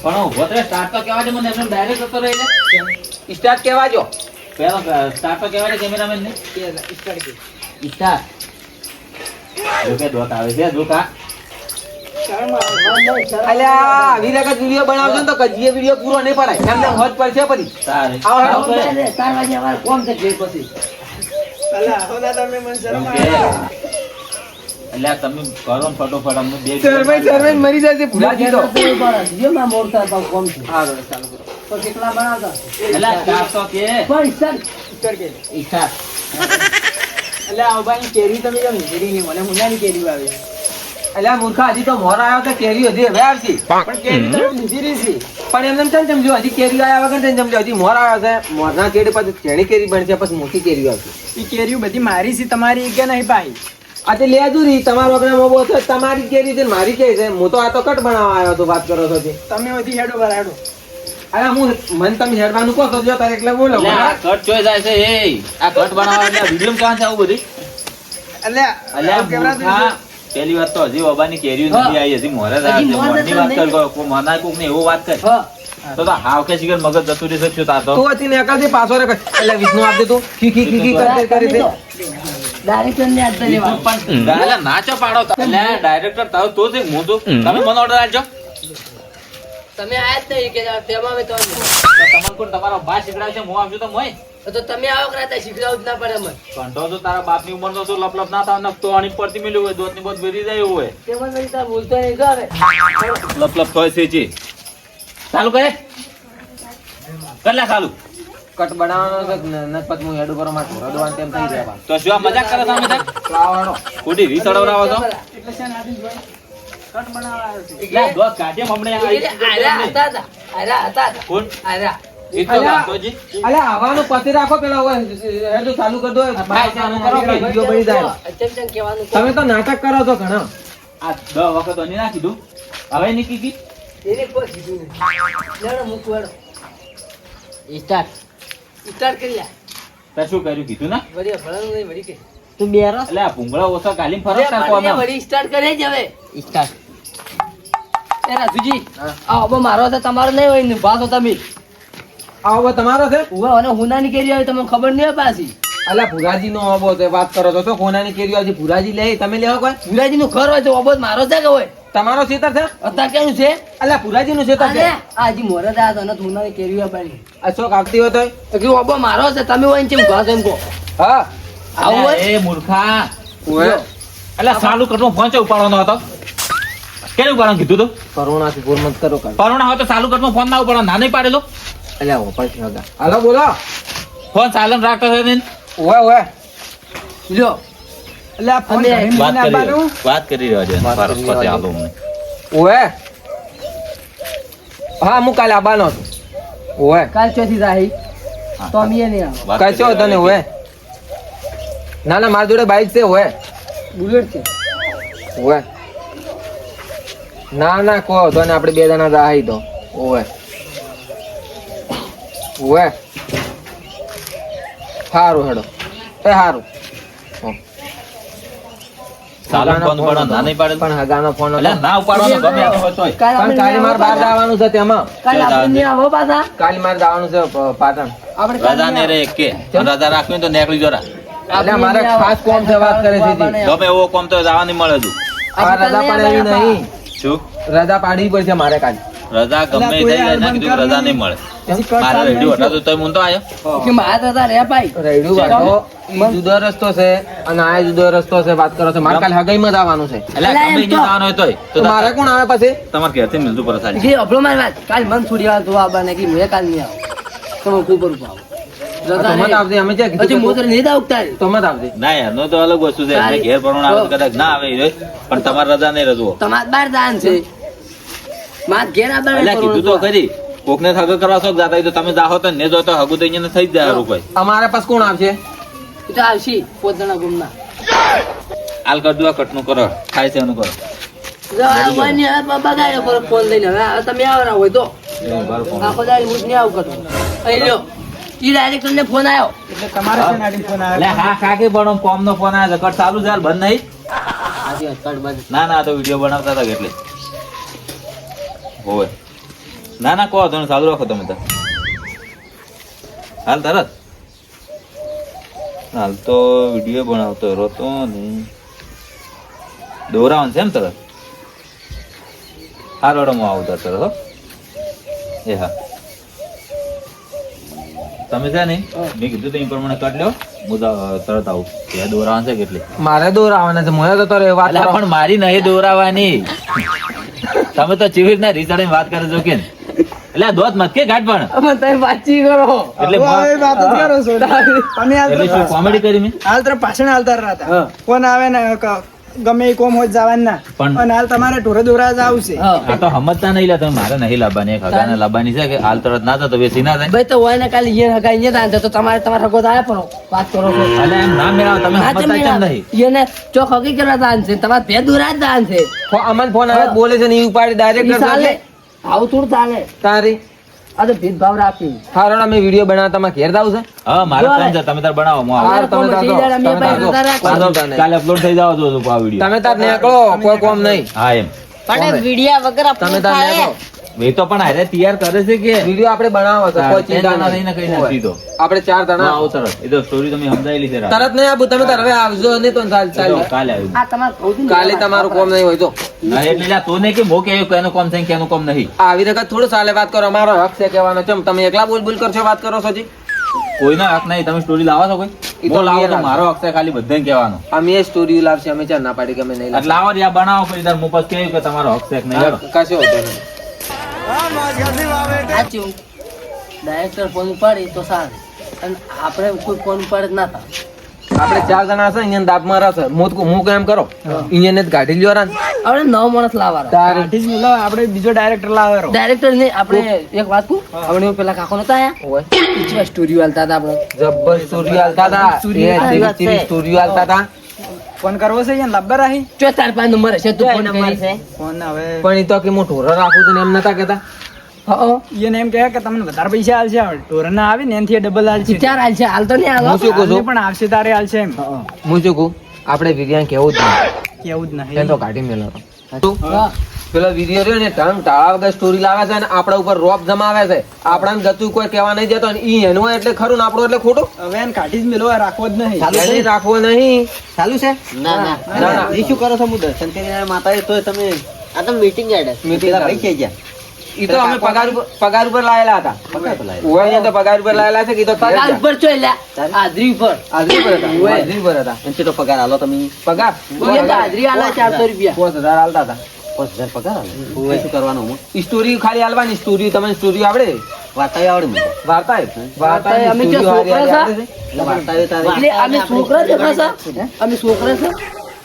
પણ ઉભો તો સ્ટાર્ટ તો કહેવા દે મને એમને ડાયરેક્ટ જતો રહી લે સ્ટાર્ટ કેવા જો પેલો સ્ટાર્ટ તો કહેવા દે કેમેરામેન ને સ્ટાર્ટ જોકે દોત આવે છે જોકા અલ્યા આવી વખત વિડિયો બનાવજો ને તો કજીએ વિડિયો પૂરો નહીં પડાય એમને હોજ પર છે પછી તારે આવો હેડો. 4 વાગે અમારે કોમ છે જે પછી એટલે તમે કરો ને ફટોફટ અમને બે સરવાઈ મરી જાય છે ભૂલાજી તો જો માં મોરતા તો કોમ છે હાલો ચાલો કરો. તો કેટલા બનાવતા એટલે 400 કે પણ સર ઈચ્છા અલ્યા આવવાની કેરી તમે કેમ નીકળી નહીં મને મુનાની કેરી આવી અલ્યા મૂર્ખા હજી તો મોર આવ્યો તો કેરી હજી હવે આવશે પણ કેરી તો લીધી રહી છે પણ એમને કેમ સમજો હજી કેરી આવ્યા વગર કેમ સમજો હજી મોર આવ્યો છે મોરના કેરી પછી ચેણી કેરી બનશે પછી મોટી કેરી આવશે એ કેરીઓ બધી મારી છે તમારી કે નહીં ભાઈ આજે લેજુ રહી તમારા વગરના મોબો છે તમારી કેરી છે ને મારી કેરી છે હું તો આ તો કટ બનાવવા આવ્યો તો વાત કરો છો તે તમે બધી હેડો બર હેડો અરે હું મન તમે હેડવાનું કહો તો જો તારે એટલે બોલો એટલે આ કટ ચોઈ જાય છે એ આ કટ બનાવવા એટલે વિડિયો ક્યાં છે આવું બધી એટલે અલ્યા મૂર્ખા પેલી વાત તો હજી ઓબાની કેરીઓ નથી આવી હજી મોરે જ હજી મોર મોરની વાત નથી કર કોઈ મના કોક ને એવો વાત કર તો હાવ કે શિખર મગજ જતું રહી શકશું તાર તો તો હતી ને એકાદી પાછો રે એટલે વિષ્ણુ આપજે તું ખી ખી ખી ખી કરતે કરી દે ડાયરેક્ટર ને આજ લેવા પણ એટલે નાચો પાડો એટલે ડાયરેક્ટર તાવ તો છે હું તો તમે મને ઓર્ડર આપજો તમે આયા જ નહીં કે તેમાં અમે તો તમને કોણ તમારો ભાઈ શીખડાવશે હું આપજો તો મોય તો તમે આવો કરાતા શીખડાવ જ ના પડે મને ઘંટો તો તારા બાપની ઉંમરનો તો લપ ના થાવ નકતો આની પરથી મિલ્યું હોય દોતની બોત ભરી જાય એવું હોય તેમાં વળી તાર બોલતો નહીં જો હવે લપ થોય છે જી ચાલુ કરે કરલા ચાલુ કટ બનાવવાનો છે નતપત હું હેડ ઉપર માં ઢોરા દોવાન તેમ થઈ જાય તો શું આ મજાક કરે તમે મજાક લાવવાનો ખોટી રી ચડવરાવો છો એટલે છે ને આદિશભાઈ કટ બનાવવા આવ્યો છે એટલે દોત કાઢે હમણે આરા હતા કોણ આરા એ તો ગાંધોજી અલે આવવાનું પતિ રાખો પેલા હવે હેડ ચાલુ કરી દો ભાઈ ચાલુ કરો કે વિડિયો બની જાય ચમ કહેવાનું તમે તો નાટક કરો છો ઘણા આ 10 વખત અની ના કીધું હવે ની કીધી એને કોઈ કીધું નહીં લેડો મૂક વેડો સ્ટાર્ટ કરી લે તે શું કર્યું કીધું ના વળી ભણવાનું નહીં વળી કે તું બેરો એટલે આ ભૂંગળા ઓછા ગાલીમ ફરક નાખો અમે વળી સ્ટાર્ટ કરે જ હવે સ્ટાર્ટ એ રાજુજી હા. આ અબો મારો તો તમારો નહીં હોય ને ભાસો તમે આવો તમારો છે ઉભા અને હુનાની કેરી આવી તમને ખબર નહીં હોય પાછી અલા ભુરાજી નો અબો છે વાત કરો છો તો કોનાની કેરીઓ છે ભુરાજી લે તમે લેવો કોઈ ગુરાજી નું ઘર હોય તો અબો મારો છે કે હોય તમારો ખેતર છે અત્યારે કેનું છે અલા ભુરાજી નું ખેતર છે અરે આ હજી મોરે દા તો નથી હુનાની કેરી પાડી અશોક આવતી હોય તો કે અબો મારો છે તમે હોય ને કેમ ઘાસ એમ કહો હા આવું હોય એ મૂર્ખા ઓએ એટલે સાલું કટનો ફોન છે ઉપાડવાનો હતો કેને ઉપાડવાનું કીધું તો કરુણાથી ગુરમત કરો કર પરોણા હોય તો સાલું કટનો ફોન ના ઉપાડવાનો ના નહીં પાડેલો અલ્યા ઓપર છે હગા હાલો બોલો ફોન સાયલન્ટ રાખતો છે ને ઓએ ઓએ લ્યો એટલે આ ફોન અમે ઘરે વાત કરી રહ્યો છે વાત કરી રહ્યો છે. આલો મને ઓએ હા હું કાલે આવવાનો છું ઓએ કાલ ચોથી રાહી તો અમે નહીં આવો કશો તને ઓએ ના ના મારી જોડે બાઈક છે ઓએ બુલેટ છે ઓએ ના ના કહો તો ને આપણે બે જણા રાહી દો ઓએ ઓએ સારું હેડો એ સારું સાલું ફોન ઉપાડવાનો ના નહીં પાડેલો પણ હગાનો ફોન એટલે ના ઉપાડવાનો ગમે એમ હોય તોય. પણ કાલે મારે બહાર જવાનું છે તેમાં કાલ આપણે નહીં આવો પાછા કાલે મારે જવાનું છે પાટણ આપણે કાલ રજા ને નહીં રે કે રજા રાખવી તો નીકળી જરા એટલે મારે ખાસ કોમ છે વાત કરે છે જી. ગમે એવો કોમ તો જવા નહીં મળે તું આ રજા પણ એવી નહીં શું રજા પાડવી પડશે મારે કાલે રજા ગમે એ થઈ જાય ના કીધું રજા નહીં મળે મારે રેડિયો હટાવતો તોય હું તો આવ્યો કે મારા દાદા રે ભાઈ રેડ્યું વાળો ઈ જુદો રસ્તો છે અને આ જુદો રસ્તો છે વાત કરો છો મારે કાલે હગાઈમાં જ આવવાનું છે એટલે અલા, ગમે એમ તો. ત્યાં જવાનું હોય તોય તો મારે કોણ આવે પછી તમારે ઘેરથી મિલતું પર સારી કે અબળો મારી વાત કાલ મન છોડી આવા તો આબા ને કે મેં કાલ નહીં આવો તમે ખૂબ કરું પાવ તો મત આવજે અમે ક્યાં હજી કીધું મોતર નહીં દાવ તારી તો મત આવજે ના યાર નો તો અલગ વસ્તુ છે એટલે ઘેર પરણું આવે તો કદાચ ના આવે એ પણ તમારે રજા નહીં રજવો તમાર બાર દાન છે માર ઘેર આબા એટલે કીધું તો ખરી કોકને થગ કરવા શોખ જાતા હોય તો તમે જાહો તો ને જો તો હગું તો અહીંયા થઈ જ જાય રૂપાઈ અમારે પાસ કોણ આવશે તો આવશી પોતાના ગુમના હાલ કર દો આ કટનું કરો થાય છે એનું કરો બગાડ્યો પર ફોન લઈને હવે તમે આવરા હોય તો આખો દાડી હું જ નહીં આવું કરું અહીં લ્યો ઈ ડાયરેક્ટર ને ફોન આવ્યો એટલે તમારે છે ને આડી ફોન એટલે આવ્યો હા કાકી પણ કોમ નો ફોન આવે છે કટ ચાલુ છે હાલ બંધ નહીં હાજી કટ બંધ ના ના આ તો વિડીયો બનાવતા હતા એટલે હોય ના ના કહો તમે ચાલુ રાખો તમે તો હાલ તરત હાલ તો વિડીયો બનાવતો રોતો ને દોરાવાનું છે એમ તરત હાલ ઓડો હું આવું તરત હો એ હા તમે છે ને મેં કીધું તો એ પ્રમાણે કાઢ લ્યો હું તરત આવું ત્યાં દોરાવાનું છે કેટલી મારે દોરાવાના છે મને તો તારે વાત અલા, પણ મારી નહીં દોરાવાની તમે તો ચીવી રીતના રીસાડીને વાત કરો છો કે એટલે દોત મત કે ઘાટ પણ અમે તમે વાતચીત કરો એટલે હવે વાત જ કરો છો તમે હાલ એટલે શું કોમેડી કરી મેં હાલ તરફ પાછળ હાલતા રહ્યા કોણ આવે ને ગમે એ કોમ હોય જવાનું ના પણ- અને હાલ તમારે ઢોરે દોરા જ આવશે હા. આ તો સમજતા નહીં લા તમે મારે નહીં લાવવાની એક હગાને લાવવાની છે કે હાલ તરત ના તો વેચી ના થાય ભાઈ તો હોય ને કાલે અહીંયા હગા અહીંયા તાંધે તો તમારે હગો થાય પણ વાત કરો છો એટલે એમ ના મેળાવો તમે હા, સમજતા કેમ નહીં એને ચોક હગી કરવા દાન છે તમારે બે દુરા જ દાન છે અમન ફોન આવે બોલે છે ને ઈ ઉપાડી ઈ ચાલે ડાયરેક્ટ આવું થોડું ચાલે તારી આ તો ભેદભાવ રાખી હારોડા મેં વિડીયો બનાવતા તમારે ઘેર જાવ છે હા મારે કોમ છે તમે તાર બનાવો હું આવું. હાર તમે કોમ તાર થઈ જાય, જાઓ. અમે ભાઈ તમે જતા જાઓ. રાખો. કાલે અપલોડ થઈ જાવ તો આ વિડીયો તમે તાર નીકળો કોઈ કોમ નહીં હા એમ પણ વિડિયા વગર તમે upload તાર થાય. નીકળો એ તો પણ હારે તૈયાર કરે છે કે વિડીયો આપણે બનાવો તો કોઈ ચિંતા ચિંતા નહીં નહીં ને કઈ નથી તો આપણે 4 હું જણા આવું તરત એ તો સ્ટોરી તમે સમજાયેલી છે રાત. તરત નહીં આવું તમે તાર હવે આવજો નહીં તો ચાલ એ તો ચાલ કાલે આવ્યું આ તમારે કહું છું ને, કાલે તમારું કોમ નહીં હોય તો ના એટલે જા તો નહીં કે મો કે એનું કોમ છે કે એનું કોમ નહીં આવી રીતે થોડું ચાલે વાત કરો અમારો હક છે કહેવાનો ચમ તમે એકલા બોલ બોલ કરશો વાત કરો છો જી કોઈનો હક નહીં તમે સ્ટોરી લાવો છો કોઈ ઈ તો તો લાવો તો લાવો. મારો હક છે ખાલી બધાને કહેવાનો અમે એ સ્ટોરી લાવશે અમે ચાર ના પાડી કે અમે નહીં એટલે લાવો ને યા બનાવો પછી તાર મું પછી કહ્યું કે તમારો હક છે કે નહીં હેડો. કશો હોતો નહીં સાચું ડાયરેક્ટર ફોન ઉપાડી તો સારું અને આપણે કોઈ ફોન ઉપાડે જ ના થાય આપણે 4 જણા છે અહીંયા દાબ મારા છે હું કેમ કરો અહીંયા જ કાઢી લ્યો રાન આપણે 9 માણસ લાવવાના તારે કાઢી જ મેલો, આપણે બીજો ડાયરેક્ટર લાવેરો ડાયરેક્ટર ને આપણે એક વાત કહું આપણે પેલા કાકો નતા આયા ઓય ઈચવા સ્ટોરી હાલતા હતા આપણે જબ્બર સ્ટોરી આલતા હતા સ્ટોરી એ આલતા ટીવી હતા. સ્ટોરી આલતા હતા ફોન કરવો છે અહીંયા લબ્બર આહી ચો 4-5 નંબર હશે તું ફોન નંબર કરી છે ફોન હવે પણ ઈ તો કે હું ઢોરો રાખું છું ને એમ નતા કહેતા હા એને એમ કહે કે તમને વધારે પૈસા આલશે હવે ઢોરના આવે ને એનાથી ડબલ આલશે ચાર હાલ છે હાલ તો નહીં હાલો હું શું કહું આલને છું પણ આવશે તારે આલશે એમ હું શું કહું આપણે વિરિયાન કેવું જ નહીં કેવું જ એમ નહીં તો કાઢી મેલો તું હા. પેલો વિડીયો રહ્યો ને ઢંગ ટાળા વગર સ્ટોરી લાવે છે ને આપણા ઉપર રોપ જમાવે છે આપણાને ગતું કોઈ કહેવા નહીં દેતો ને ઈ એનું હોય એટલે ખરું ને આપણું એટલે ખોટું હવે એને કાઢી જ મેલો રાખવો જ નહીં એને રાખવો નહીં ચાલુ છે ના ના ના, ના. એ શું કરો છો હું દર્શન કરીને આવ્યા માતાએ તોય તમે આ તો મીટિંગ એડ Meeting પેલા ચાલુ. ભાઈ કે ગયા ઈ તો અમે પગાર ઉપર લાયેલા હતા પગાર પર લાયેલા. ઓય અહીંયા તો પગાર ઉપર લાયેલા છે કે ઈ તો ઘેર પગાર જા. ઉપર ચો લ્યા હાજરી ઉપર હાજરી પર હતા ઓય. હાજરી પર હતા અને કેટલો પગાર આલો તમે પગાર બોલે તો હાજરી આલા 400 રૂપિયા 5000 આલતા હતા 5000 પગાર આલો શું કરવાનું હું ઈ સ્ટોરી ખાલી આલવાની સ્ટોરી તમને સ્ટોરી આવડે વાર્તાએ આવડે મને વાર્તા વાર્તાએ અમે જો છોકરા છે. એટલે વાર્તાએ તારે એટલે અમે છોકરા છે ખાસા અમે છોકરા છે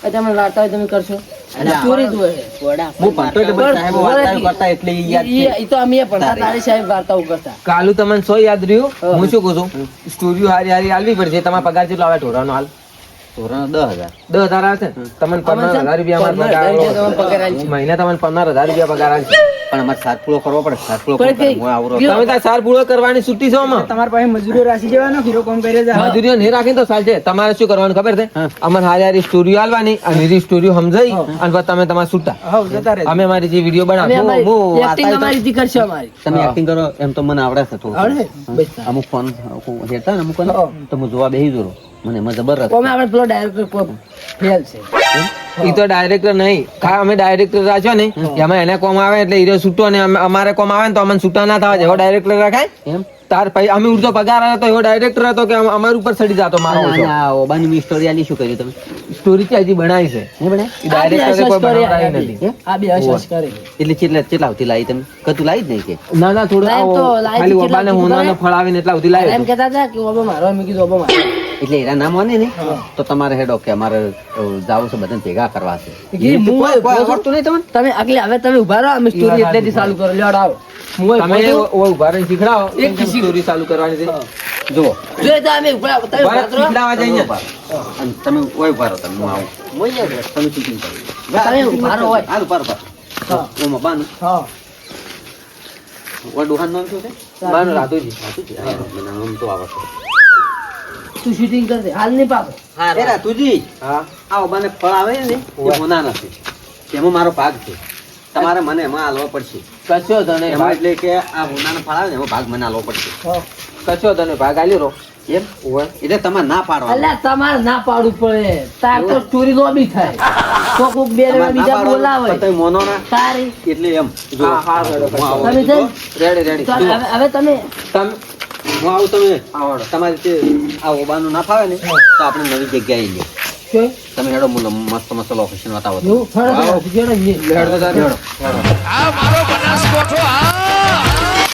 એટલે અમે વાર્તા તમે કરશો અને ચોરી જ હોય હું ભણતો એટલે બધા સાહેબો વાર્તાઓ કરતા એટલે ઈ યાદ છે ઈ તો અમે ભણતા તારી સાહેબ વાર્તાઓ કરતા કાલુ તમને સો યાદ રહ્યું હા. હું શું કહું છું સ્ટોરીઓ હારી હારી આલવી પડશે તમારા પગાર કેટલો આવે ઢોરાનો હાલ ધોરણ 10000 10,000 આવશે ને? તમને 15,000 રૂપિયા અમારે પગાર 15,000 તમને પગાર આલશે. મહિને તમને 15,000 રૂપિયા પગાર આવશે પણ અમારે સાત પૂરો કરવો પડે સાત પૂરો પણ કઈ- હું આવરો તમે તાર સાર પૂરો કરવાની છૂટી છો આમાં તમારા પાસે મજૂરી રાશિ જવાનો ફીરો કોમ કરે છે મજૂરીઓ નહીં રાખીને તો ચાલશે તમારે શું કરવાનું ખબર છે અમારે હારી હારી સ્ટોરીઓ આલવાની અને એ સ્ટોરીઓ સમજાઈ અને પછી તમે તમારા છૂટા હા જતા રહે અમે અમારી જે વિડીયો અમે બનાવો અમારી એક્ટિંગ અમારી થી કરશો અમારી તમે એક્ટિંગ કરો એમ તો મને આવડે છે થોડું આવડે? બસ. અમુક ફોન હેતા ને અમુક ફોન તો હું જોવા બેહી જોરો મને એમાં જબરદસ્ત અમે આપણે પેલો ડાયરેક્ટર કોમ ફેલ છે ઈ તો ડાયરેક્ટર નહીં અમે ડાયરેક્ટર રાખ્યો ને એમાં એને કોમ આવે એટલે હીરો છૂટો ને અમારે કોમ આવે ને તો અમને છૂટા ના થવા જેવો ડાયરેક્ટર રાખાય એમ તાર પછી અમે ઉડતો પગાર આવ્યો તો એવો ડાયરેક્ટર હતો કે અમારા ઉપર ચડી જતો મારો અને આ ઓબાની મી સ્ટોરી આલી શું કર્યું તમે સ્ટોરી છે હજી બનાવી છે હે બને ઈ ડાયરેક્ટરે કોઈ બનાવડાવી નથી આ બે અસસ કરે એટલે કેટલા આવતી લાવી તમે કતું લાવી જ નહીં કે ના ના થોડું લાઈવ તો આવો લાઈવ ખાલી કેટલા ઓબાને કીધું હોનાનો તમે? ફળ આવીને એટલા સુધી એમ લાવ્યો કહેતા હતા કે ઓબો મારો અમે કીધું ઓબો મારો એટલે એના નામ માને ને તો તમારે હેડો કે અમારે જાવું છે બધાને ભેગા કરવા છે કીધું, હું કોઈ ઉભો છું. આવડતું નહીં તમને તમે આગળ હવે તમે ઉભા રહો અમે સ્ટોરી એટલેથી ચાલુ કરો લ્યો આવો હું તમે ઉભો છું. ઉભા રહીને શીખડાવો એક એક સ્ટોરી ચાલુ કરવાની છે જુઓ જો તો અમે ઉભા તમે ઉભા ઉભા રહીને રહો. શીખડાવવા જઈએ અને તમે ઓય ઉભા રહો તમે હું આવું તમે શૂટિંગ કરો તમે ઉભા રહો હોય. હાલ ઉભા હા. ઓમાં બાનું હા ઓર ડોહાનું નામ શું છે બાનું રાધુજી રાતુજી. હા, મને નામ તો આવડતું. તું શૂટિંગ કરજે હાલ નહીં પાપો એ રાતુજી હા આ ઓબાને ફળ આવે ને એ હોના નથી તેમાં મારો ભાગ છે તમારે મને એમાં હાલવો પડશે કશો તને એમાં ભાગ એટલે કે આ હોનાનો ફળ આવે ને એમાં ભાગ મને હાલવો પડશે કશો તને ભાગ આલ્યો રો એમ એટલે તમારે ના પાડવા અલ્યા તમારે ના પાડવું પડે તાર તો ચોરી નો બી થાય તો કોક બે જણા બીજા બોલાવે તમે મોનો ના તારી એટલે એમ જો હા, હા, બરાબર. હું આવું તમે છું. રેડી રેડી ચાલ, હવે તમે તમે હું આવું તમે આવડો તમારે જે આ ઓબાનું ના ફાવે ને તો આપણે નવી જગ્યાએ લઈએ જોઈ તમે હેડો મુલો મસ્ત મસ્ત લોકેશન બતાવો એવું ફરક જેડો હેડો તારે હેડો આ મારો બનાસકોઠો આ